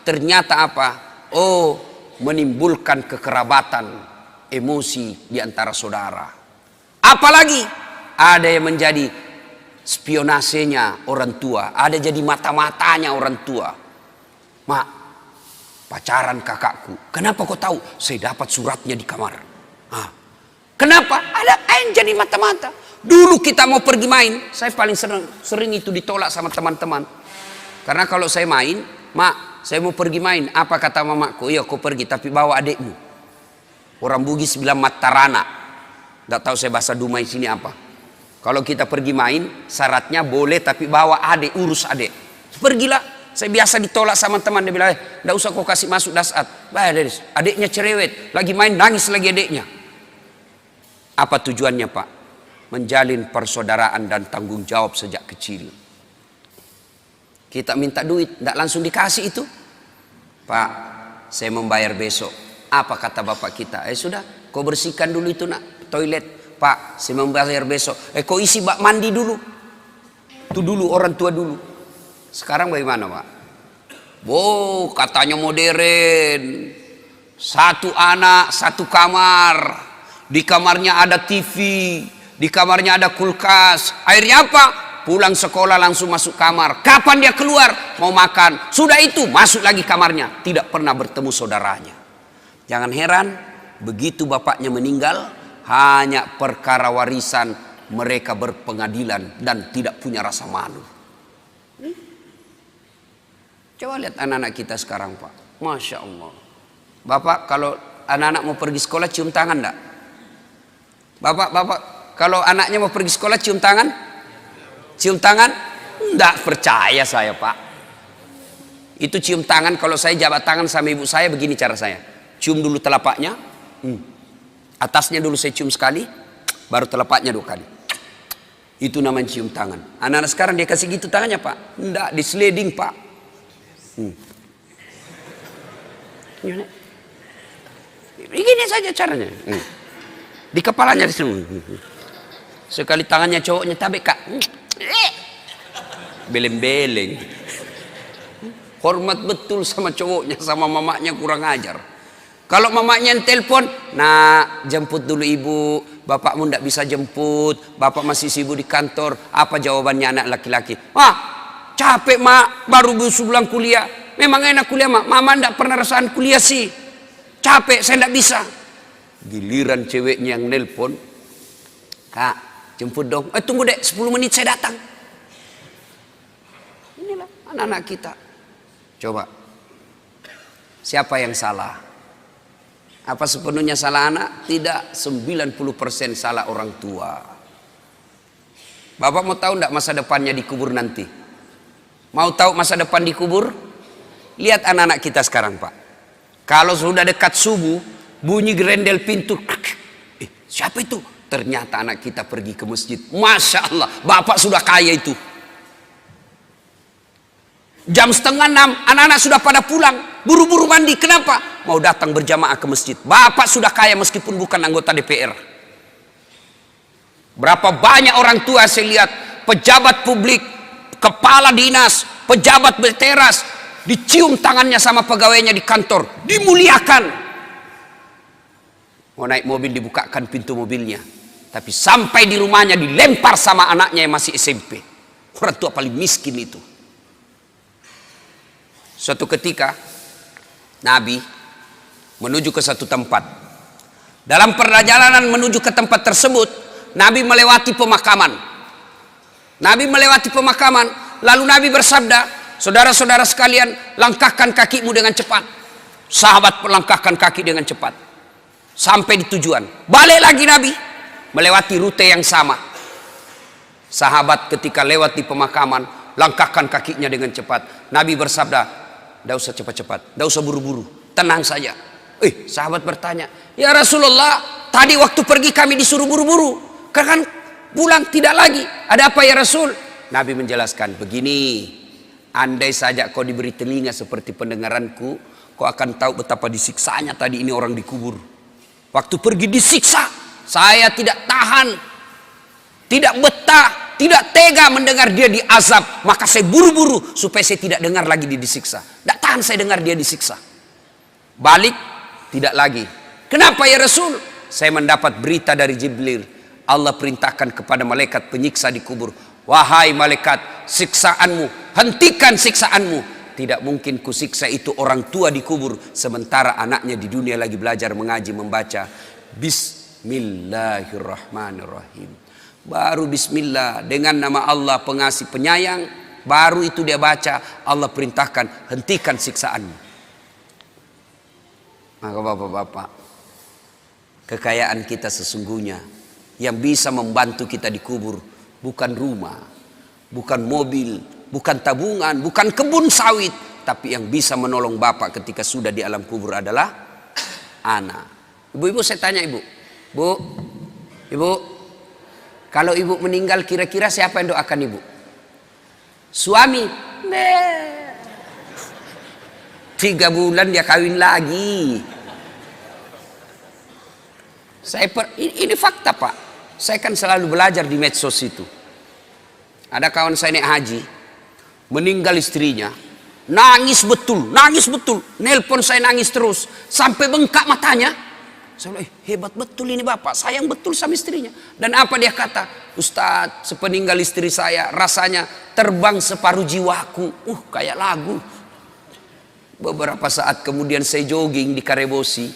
Ternyata apa? Oh, menimbulkan kekerabatan, emosi di antara saudara. Apalagi ada yang menjadi spionasenya orang tua, ada jadi mata-matanya orang tua. Mak, pacaran kakakku. Kenapa kau tahu? Saya dapat suratnya di kamar. Kenapa? Ada yang jadi mata-mata. Dulu kita mau pergi main, saya paling sering itu ditolak sama teman-teman. Karena kalau saya main, mak, saya mau pergi main. Apa kata mamaku? Iya, kau pergi, tapi bawa adikmu. Orang Bugis bilang matarana. Tidak tahu saya bahasa Dumai sini apa. Kalau kita pergi main, syaratnya boleh tapi bawa adik, urus adik. Pergilah. Saya biasa ditolak sama teman, dia bilang, "Enggak usah kau kasih masuk dasat." Adiknya cerewet, lagi main nangis lagi adiknya. Apa tujuannya, Pak? Menjalin persaudaraan dan tanggung jawab sejak kecil. Kita minta duit, enggak langsung dikasih itu. "Pak, saya membayar besok." Apa kata bapak kita? Sudah, kau bersihkan dulu itu nak, toilet. "Pak, saya membayar besok." Kau isi bak mandi dulu. Itu dulu, orang tua dulu. Sekarang bagaimana, Pak? Wow, katanya modern. Satu anak, satu kamar. Di kamarnya ada TV. Di kamarnya ada kulkas. Akhirnya apa? Pulang sekolah langsung masuk kamar. Kapan dia keluar? Mau makan. Sudah itu, masuk lagi kamarnya. Tidak pernah bertemu saudaranya. Jangan heran, begitu bapaknya meninggal, hanya perkara warisan mereka berpengadilan dan tidak punya rasa malu. Coba lihat anak-anak kita sekarang, Pak. Masya Allah. Bapak kalau anak-anak mau pergi sekolah cium tangan enggak? Bapak kalau anaknya mau pergi sekolah cium tangan? Cium tangan? Enggak percaya saya, Pak. Itu cium tangan, kalau saya jabat tangan sama ibu saya begini cara saya. Cium dulu telapaknya. Atasnya dulu saya cium sekali, baru telapaknya 2 kali. Itu namanya cium tangan. Anak-anak sekarang dia kasih gitu tangannya, Pak. Enggak, di sliding, Pak. Begini saja caranya. Di kepalanya di sini. Sekali tangannya cowoknya tabek, Kak. Beleng-beleng. Hormat betul sama cowoknya, sama mamanya kurang ajar. Kalau mamanya yang telepon, "Nak, jemput dulu ibu, bapakmu ndak bisa jemput, bapak masih sibuk di kantor." Apa jawabannya anak laki-laki? "Capek mak, baru pulang kuliah." Memang enak kuliah mak, mama ndak pernah rasakan kuliah sih. Capek, saya ndak bisa. Giliran ceweknya yang nelpon, "Kak, jemput dong." Tunggu dek, 10 menit saya datang. Inilah anak-anak kita. Coba, siapa yang salah? Apa sepenuhnya salah anak? Tidak, 90% salah orang tua. Bapak mau tahu enggak masa depannya di kubur nanti? Mau tahu masa depan di kubur? Lihat anak-anak kita sekarang, Pak. Kalau sudah dekat subuh, bunyi gerendel pintu. Siapa itu? Ternyata anak kita pergi ke masjid. Masya Allah, bapak sudah kaya itu. Jam 5:30, anak-anak sudah pada pulang. Buru-buru mandi, kenapa? Mau datang berjamaah ke masjid. Bapak sudah kaya meskipun bukan anggota DPR. Berapa banyak orang tua saya lihat, pejabat publik, kepala dinas, pejabat berteras, dicium tangannya sama pegawainya di kantor, dimuliakan. Mau naik mobil dibukakan pintu mobilnya. Tapi sampai di rumahnya dilempar sama anaknya yang masih SMP. Orang tua paling miskin itu. Suatu ketika Nabi menuju ke satu tempat. Dalam perjalanan menuju ke tempat tersebut, Nabi melewati pemakaman. Nabi melewati pemakaman, lalu Nabi bersabda, "Saudara-saudara sekalian, langkahkan kakimu dengan cepat." Sahabat melangkahkan kaki dengan cepat sampai di tujuan. Balik lagi Nabi melewati rute yang sama. Sahabat ketika lewat di pemakaman, langkahkan kakinya dengan cepat. Nabi bersabda, "Tidak usah cepat-cepat, tidak usah buru-buru, tenang saja." Sahabat bertanya, "Ya Rasulullah, tadi waktu pergi kami disuruh buru-buru, kan pulang tidak lagi. Ada apa ya Rasul?" Nabi menjelaskan, "Begini, andai saja kau diberi telinga seperti pendengaranku, kau akan tahu betapa disiksanya tadi ini orang dikubur. Waktu pergi disiksa, saya tidak tahan, tidak betah, tidak tega mendengar dia diazab, maka saya buru-buru supaya saya tidak dengar lagi dia disiksa. Tidak tahan saya dengar dia disiksa. Balik, tidak lagi. Kenapa ya Rasul? Saya mendapat berita dari Jibril. Allah perintahkan kepada malaikat penyiksa di kubur, wahai malaikat, siksaanmu, hentikan siksaanmu. Tidak mungkin kusiksa itu orang tua di kubur, sementara anaknya di dunia lagi belajar mengaji, membaca. Bismillahirrahmanirrahim. Baru bismillah, dengan nama Allah pengasih penyayang, baru itu dia baca, Allah perintahkan, hentikan siksaanmu. Maka bapak-bapak, kekayaan kita sesungguhnya yang bisa membantu kita di kubur bukan rumah, bukan mobil, bukan tabungan, bukan kebun sawit, tapi yang bisa menolong bapak ketika sudah di alam kubur adalah anak. Ibu-ibu, saya tanya ibu, ibu, kalau ibu meninggal kira-kira siapa yang doakan ibu? Suami? 3 bulan dia kawin lagi. Ini fakta pak. Saya kan selalu belajar di medsos itu. Ada kawan saya naik haji, meninggal istrinya, nangis betul, nelpon saya nangis terus, sampai bengkak matanya. Saya bilang, hebat betul ini bapak, sayang betul sama istrinya. Dan apa dia kata? Ustadz, sepeninggal istri saya rasanya terbang separuh jiwaku. Kayak lagu. Beberapa saat kemudian saya jogging di Karebosi,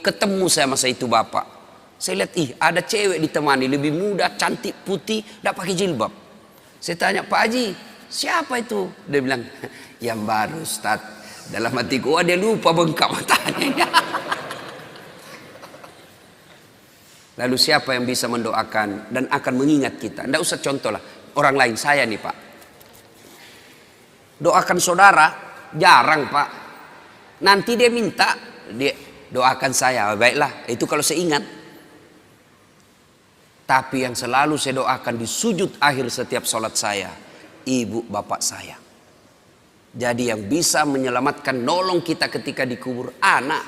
ketemu saya masa itu bapak. Saya lihat, ada cewek ditemani, lebih muda, cantik, putih, tidak pakai jilbab. Saya tanya, Pak Haji, siapa itu? Dia bilang, yang baru Ustadz. Dalam hati gua dia lupa bengkak matanya. Lalu siapa yang bisa mendoakan dan akan mengingat kita? Tidak usah contoh lah, orang lain, saya nih pak. Doakan saudara, jarang pak. Nanti dia minta, dia doakan saya, baiklah, itu kalau saya ingat. Tapi yang selalu saya doakan di sujud akhir setiap sholat saya, ibu bapak saya. Jadi yang bisa menyelamatkan, nolong kita ketika dikubur, anak.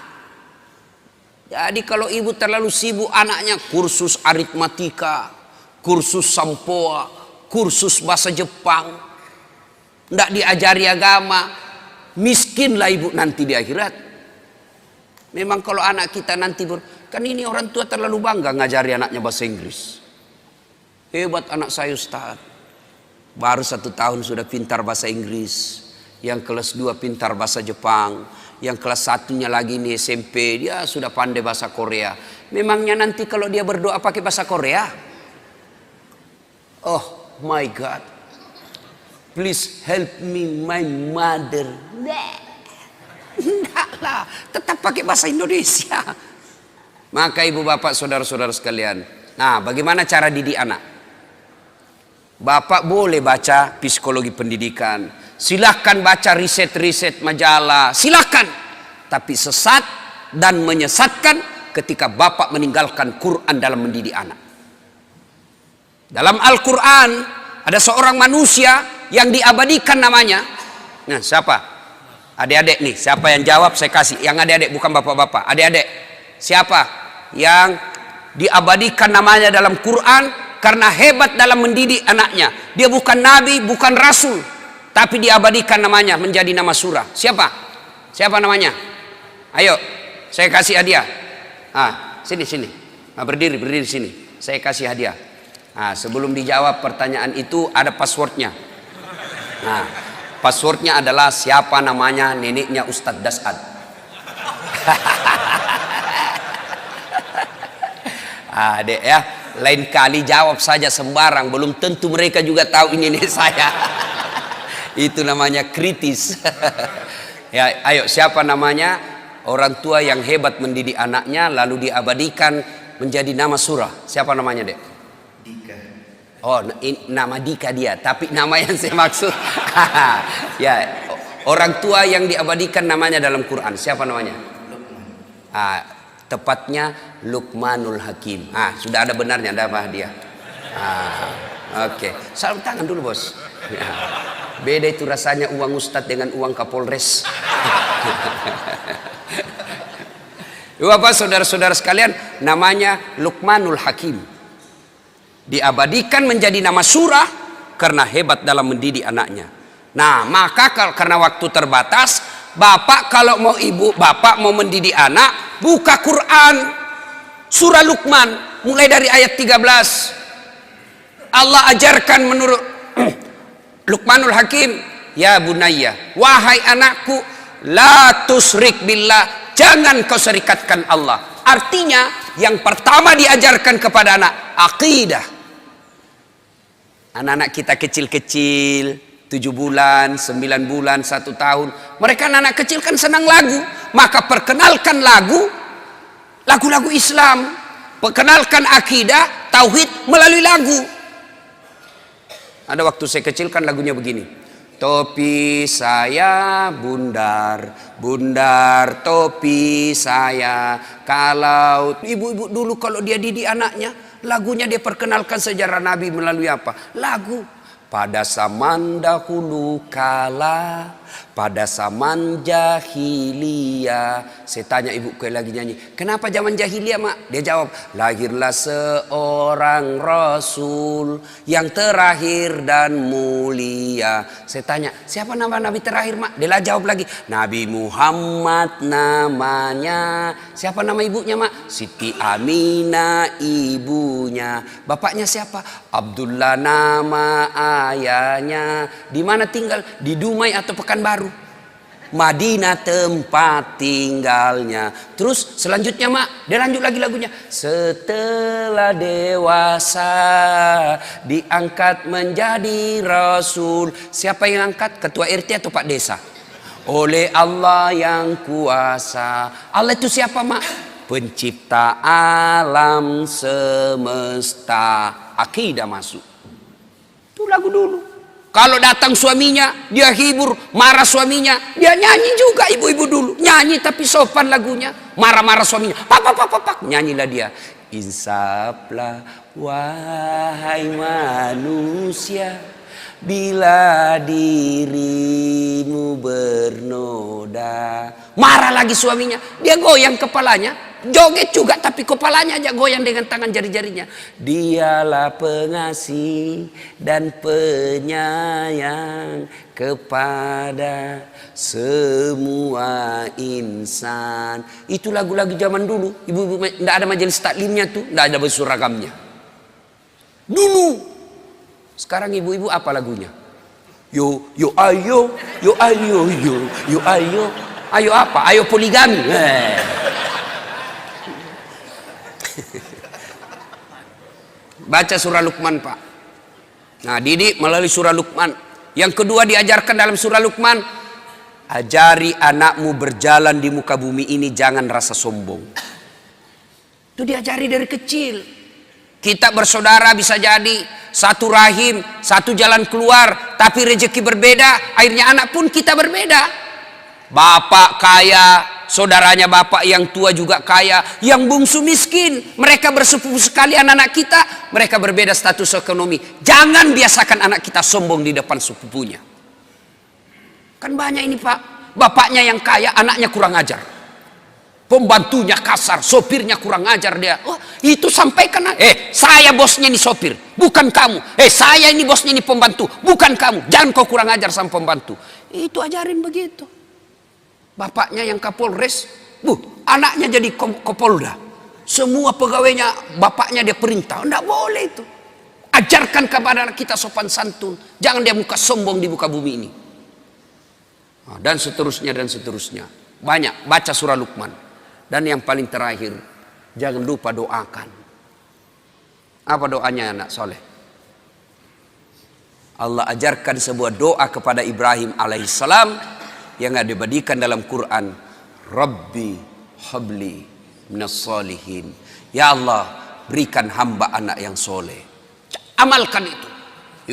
Jadi kalau ibu terlalu sibuk anaknya, kursus aritmatika, kursus sampoa, kursus bahasa Jepang, tidak diajari agama, miskinlah ibu nanti di akhirat. Memang kalau anak kita nanti kan ini orang tua terlalu bangga ngajari anaknya bahasa Inggris. Hebat anak saya Ustaz. Baru 1 tahun sudah pintar bahasa Inggris. Yang kelas 2 pintar bahasa Jepang. Yang kelas 1-nya lagi nih SMP, dia sudah pandai bahasa Korea. Memangnya nanti kalau dia berdoa pakai bahasa Korea? Oh my God. Please help me my mother. Enggak lah, tetap pakai bahasa Indonesia. Maka ibu bapak saudara-saudara sekalian, nah bagaimana cara didik anak? Bapak boleh baca psikologi pendidikan, silahkan baca riset-riset majalah, silahkan. Tapi sesat dan menyesatkan ketika bapak meninggalkan Quran dalam mendidik anak. Dalam Al-Quran ada seorang manusia yang diabadikan namanya. Nah siapa? Adik-adik nih, siapa yang jawab saya kasih. Yang adik-adik bukan bapak-bapak, adik-adik. Siapa yang diabadikan namanya dalam Quran karena hebat dalam mendidik anaknya? Dia bukan nabi, bukan rasul, tapi diabadikan namanya menjadi nama surah. Siapa? Siapa namanya? Ayo, saya kasih hadiah. Sini. Berdiri sini. Saya kasih hadiah. Sebelum dijawab pertanyaan itu ada passwordnya. Passwordnya adalah siapa namanya neneknya Ustadz Dasad. Dek ya, lain kali jawab saja sembarang, belum tentu mereka juga tahu ini nenek saya. Itu namanya kritis. Ya, ayo siapa namanya orang tua yang hebat mendidik anaknya lalu diabadikan menjadi nama surah? Siapa namanya, Dek? Dika. Oh, nama Dika dia, tapi nama yang saya maksud ya, orang tua yang diabadikan namanya dalam Quran, siapa namanya? Luqman. Tepatnya Luqmanul Hakim. Sudah ada benarnya, ada apa dia? Oke. Salam tangan dulu, bos. Ya. Beda itu rasanya uang Ustadz dengan uang Kapolres. Bapak saudara-saudara sekalian, namanya Luqmanul Hakim. Diabadikan menjadi nama surah karena hebat dalam mendidik anaknya. Nah, maka karena waktu terbatas, bapak kalau mau ibu bapak mau mendidik anak, buka Quran surah Luqman mulai dari ayat 13. Allah ajarkan menurut Luqmanul Hakim, ya bunayya, wahai anakku, la tusrik billah, jangan kau serikatkan Allah. Artinya yang pertama diajarkan kepada anak akidah. Anak-anak kita kecil-kecil, 7 bulan, 9 bulan, 1 tahun, mereka anak kecil kan senang lagu, maka perkenalkan lagu-lagu Islam, perkenalkan akidah, tauhid melalui lagu. Ada waktu saya kecil kan lagunya begini. Topi saya bundar, bundar topi saya. Kalau ibu-ibu dulu kalau dia didik anaknya, lagunya dia perkenalkan sejarah Nabi melalui apa? Lagu. Pada zaman dahulu kala, pada zaman jahiliyah. Saya tanya ibu lagi nyanyi, kenapa zaman jahiliyah mak? Dia jawab, lahirlah seorang Rasul yang terakhir dan mulia. Saya tanya, siapa nama Nabi terakhir mak? Dia jawab lagi, Nabi Muhammad namanya. Siapa nama ibunya mak? Siti Aminah ibunya. Bapaknya siapa? Abdullah nama ayahnya. Di mana tinggal? Di Dumai atau Pekanbaru? Madinah tempat tinggalnya. Terus selanjutnya mak, dia lanjut lagi lagunya. Setelah dewasa diangkat menjadi Rasul. Siapa yang angkat? Ketua RT atau Pak Desa? Oleh Allah yang kuasa. Allah itu siapa mak? Pencipta alam semesta. Akidah masuk. Itu lagu dulu. Kalau datang suaminya, dia hibur. Marah suaminya, dia nyanyi juga ibu-ibu dulu. Nyanyi tapi sopan lagunya. Marah-marah suaminya, pak, pak, pak, pak, pak. Nyanyilah dia. Insaflah wahai manusia, bila dirimu bernoda. Marah lagi suaminya, dia goyang kepalanya. Joget juga tapi kepalanya aja goyang dengan tangan jari-jarinya. Dialah pengasih dan penyayang kepada semua insan. Itu lagu-lagu zaman dulu. Ibu-ibu tidak ada majelis taklimnya tuh, tidak ada baju seragamnya. Dulu. Sekarang ibu-ibu apa lagunya? Yo yo ayo, yo ayo, yo ayo. Ayo apa? Ayo poligami. Baca surah Luqman pak. Nah didik melalui surah Luqman. Yang kedua diajarkan dalam surah Luqman, ajari anakmu berjalan di muka bumi ini jangan rasa sombong. Itu diajari dari kecil. Kita bersaudara bisa jadi satu rahim, satu jalan keluar, tapi rezeki berbeda. Akhirnya anak pun kita berbeda. Bapak kaya, saudaranya bapak yang tua juga kaya, yang bungsu miskin. Mereka bersepupu sekali anak-anak kita, mereka berbeda status ekonomi. Jangan biasakan anak kita sombong di depan sepupunya. Kan banyak ini pak, bapaknya yang kaya, anaknya kurang ajar. Pembantunya kasar, sopirnya kurang ajar dia. Oh, itu sampaikan, saya bosnya ini sopir, bukan kamu. Saya ini bosnya ini pembantu, bukan kamu. Jangan kau kurang ajar sama pembantu. Itu ajarin begitu. Bapaknya yang Kapolres, anaknya jadi Kapolda. Semua pegawainya bapaknya dia perintah. Tidak boleh itu. Ajarkan kepada anak kita sopan santun. Jangan dia muka sombong di muka bumi ini. Dan seterusnya dan seterusnya. Banyak. Baca surah Luqman. Dan yang paling terakhir, jangan lupa doakan. Apa doanya anak soleh? Allah ajarkan sebuah doa kepada Ibrahim alaihissalam yang ada dibadikan dalam Quran. Rabbi habli minas solihin. Ya Allah, berikan hamba anak yang soleh. Amalkan itu.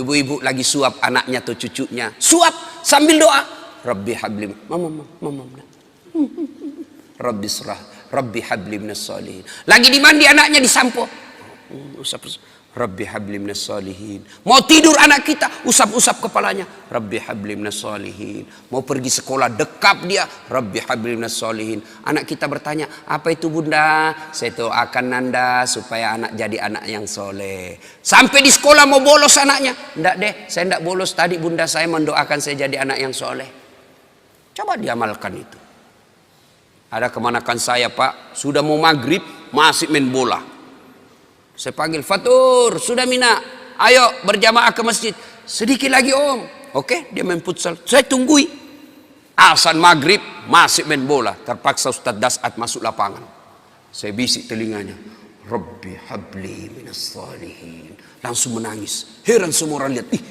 Ibu-ibu lagi suap anaknya atau cucunya, suap sambil doa. Rabbi habli, mama. Rabbi surah, Rabbi habli minas solihin. Lagi dimandi anaknya disampo. Rabbi habli minas solihin. Mau tidur anak kita, usap-usap kepalanya. Rabbi habli minas solihin. Mau pergi sekolah, dekap dia. Rabbi habli minas solihin. Anak kita bertanya, apa itu bunda? Saya doakan nanda supaya anak jadi anak yang soleh. Sampai di sekolah mau bolos anaknya. Enggak deh, saya enggak bolos. Tadi bunda saya mendoakan saya jadi anak yang soleh. Coba diamalkan itu. Ada kemanakan saya pak, sudah mau maghrib masih main bola. Saya panggil, Fatur, sudah Mina, ayo berjamaah ke masjid. Sedikit lagi om. Oke, dia main futsal. Saya tunggui. Azan maghrib masih main bola. Terpaksa Ustaz Dasat masuk lapangan. Saya bisik telinganya. Rabbi habli minas salihin. Langsung menangis. Heran semua orang lihat. Ih,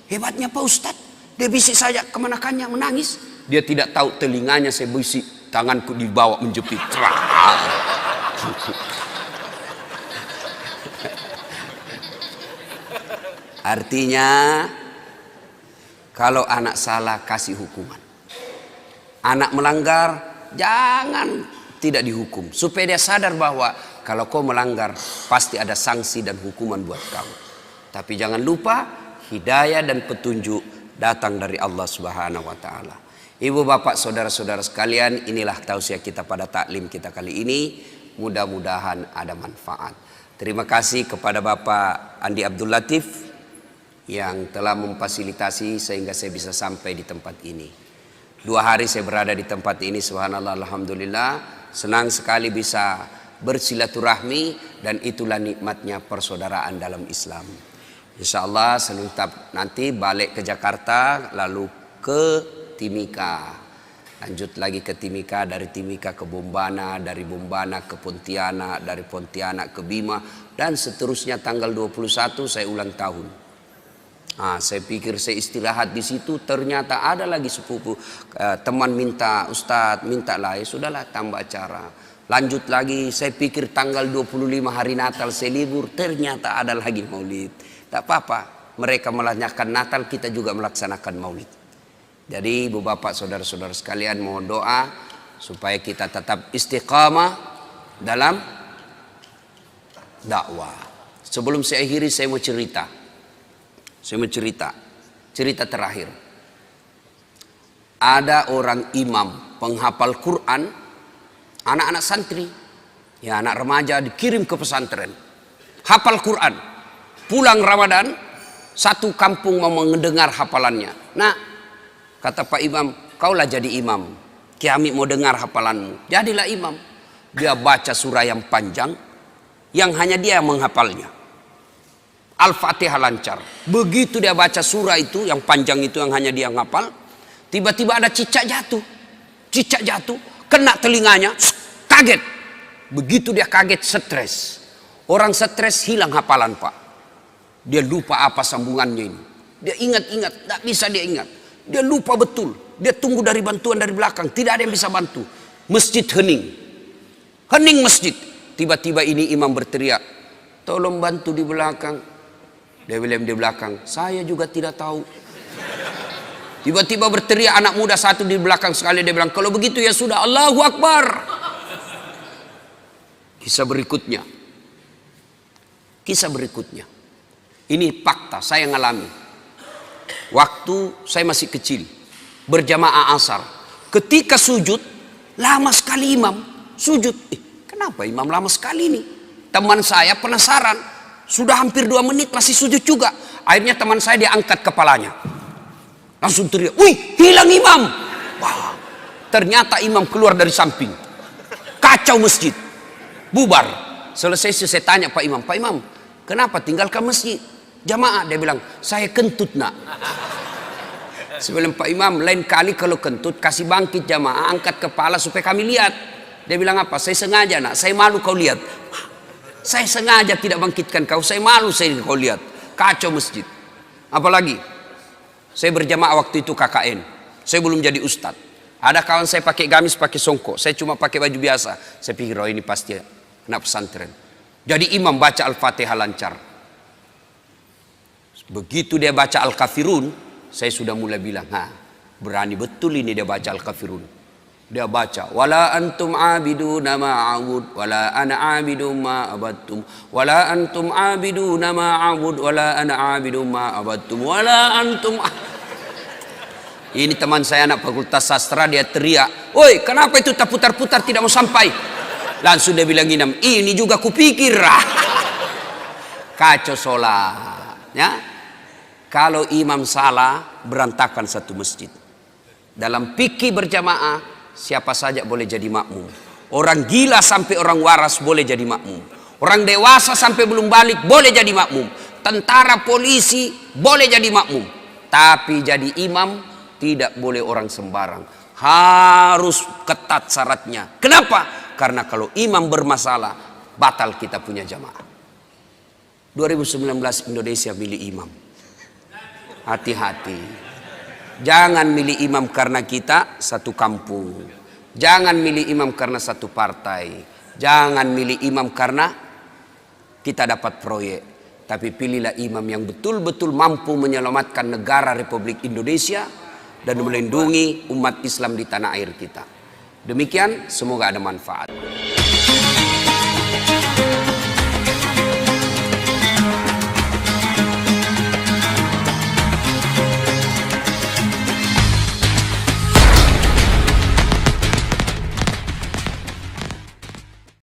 hebatnya Pak Ustaz. Dia bisik saja kemanakannya menangis. Dia tidak tahu telinganya saya bisik. Tanganku dibawa menjepit. Artinya kalau anak salah kasih hukuman. Anak melanggar jangan tidak dihukum. Supaya dia sadar bahwa kalau kau melanggar pasti ada sanksi dan hukuman buat kamu. Tapi jangan lupa hidayah dan petunjuk datang dari Allah Subhanahu wa taala. Ibu bapak saudara-saudara sekalian, inilah tausiah kita pada taklim kita kali ini. Mudah-mudahan ada manfaat. Terima kasih kepada Bapak Andi Abdul Latif yang telah memfasilitasi sehingga saya bisa sampai di tempat ini. 2 hari saya berada di tempat ini, subhanallah, alhamdulillah. Senang sekali bisa bersilaturahmi dan itulah nikmatnya persaudaraan dalam Islam. Insya Allah nanti balik ke Jakarta lalu ke Timika. Lanjut lagi ke Timika, dari Timika ke Bombana, dari Bombana ke Pontianak, dari Pontianak ke Bima, dan seterusnya. Tanggal 21 saya ulang tahun. Saya pikir saya istirahat di situ, ternyata ada lagi sepupu teman minta, Ustadz minta lah, ya sudahlah tambah acara. Lanjut lagi, saya pikir tanggal 25 hari Natal saya libur, ternyata ada lagi maulid. Tak apa-apa, mereka melaksanakan Natal, kita juga melaksanakan maulid. Jadi ibu bapak saudara-saudara sekalian, mohon doa supaya kita tetap istiqamah dalam dakwah. Sebelum saya akhiri saya mau cerita. Cerita terakhir. Ada orang imam penghafal Quran, anak-anak santri, ya anak remaja dikirim ke pesantren. Hafal Quran. Pulang Ramadan, satu kampung mau mendengar hafalannya. Nah, kata Pak Imam, kaulah jadi imam. Kami mau dengar hafalanmu. Jadilah imam. Dia baca surah yang panjang, yang hanya dia menghafalnya. Al-Fatihah lancar. Begitu dia baca surah itu, yang panjang itu yang hanya dia menghafal, tiba-tiba ada cicak jatuh. Cicak jatuh, kena telinganya, kaget. Begitu dia kaget, stres. Orang stres hilang hafalan, Pak. Dia lupa apa sambungannya ini. Dia ingat-ingat, tak bisa dia ingat. Dia lupa betul. Dia tunggu dari bantuan dari belakang. Tidak ada yang bisa bantu. Masjid hening. Hening masjid. Tiba-tiba ini imam berteriak, tolong bantu di belakang. Dia bilang di belakang, saya juga tidak tahu. Tiba-tiba berteriak anak muda satu di belakang sekali. Dia bilang, kalau begitu ya sudah, Allahu Akbar. Kisah berikutnya. Ini fakta, saya ngalami. Waktu saya masih kecil, berjamaah asar. Ketika sujud, lama sekali imam sujud. Kenapa imam lama sekali ini? Teman saya penasaran, sudah hampir 2 menit masih sujud juga. Akhirnya teman saya dia angkat kepalanya. Langsung teriak, wih hilang imam. Wah, ternyata imam keluar dari samping. Kacau masjid, bubar. Selesai saya tanya Pak Imam, kenapa tinggalkan masjid? Jamaah, dia bilang, saya kentut nak. Sebelum Pak Imam, lain kali kalau kentut kasih bangkit jamaah, angkat kepala supaya kami lihat. Dia bilang apa? Saya sengaja nak, saya malu kau lihat. Saya sengaja tidak bangkitkan kau, saya malu saya kau lihat. Kacau masjid. Apalagi, saya berjamaah waktu itu KKN. Saya belum jadi ustadz. Ada kawan saya pakai gamis, pakai songkok. Saya cuma pakai baju biasa. Saya pikir, oh ini pasti anak pesantren. Jadi imam baca Al-Fatihah lancar. Begitu dia baca Al-Kafirun, saya sudah mulai bilang, berani betul ini dia baca Al-Kafirun. Dia baca, wala antum abiduna ma a'bud, wala ana abidum ma abattum, wala antum abiduna ma a'bud, wala ana abidum ma abattum, wala antum. Ini teman saya anak fakultas sastra, dia teriak, woi kenapa itu tak putar-putar tidak mau sampai? Langsung dia bilang ini juga kupikir. Kacau sholat. Ya, kalau imam salah berantakan satu masjid. Dalam fikih berjamaah siapa saja boleh jadi makmum. Orang gila sampai orang waras boleh jadi makmum. Orang dewasa sampai belum balik boleh jadi makmum. Tentara, polisi boleh jadi makmum. Tapi jadi imam tidak boleh orang sembarang. Harus ketat syaratnya. Kenapa? Karena kalau imam bermasalah batal kita punya jamaah. 2019 Indonesia milih imam. Hati-hati. Jangan milih imam karena kita satu kampung. Jangan milih imam karena satu partai. Jangan milih imam karena kita dapat proyek. tapi pilihlah imam yang betul-betul mampu menyelamatkan negara Republik Indonesia dan melindungi umat Islam di tanah air kita. Demikian, semoga ada manfaat.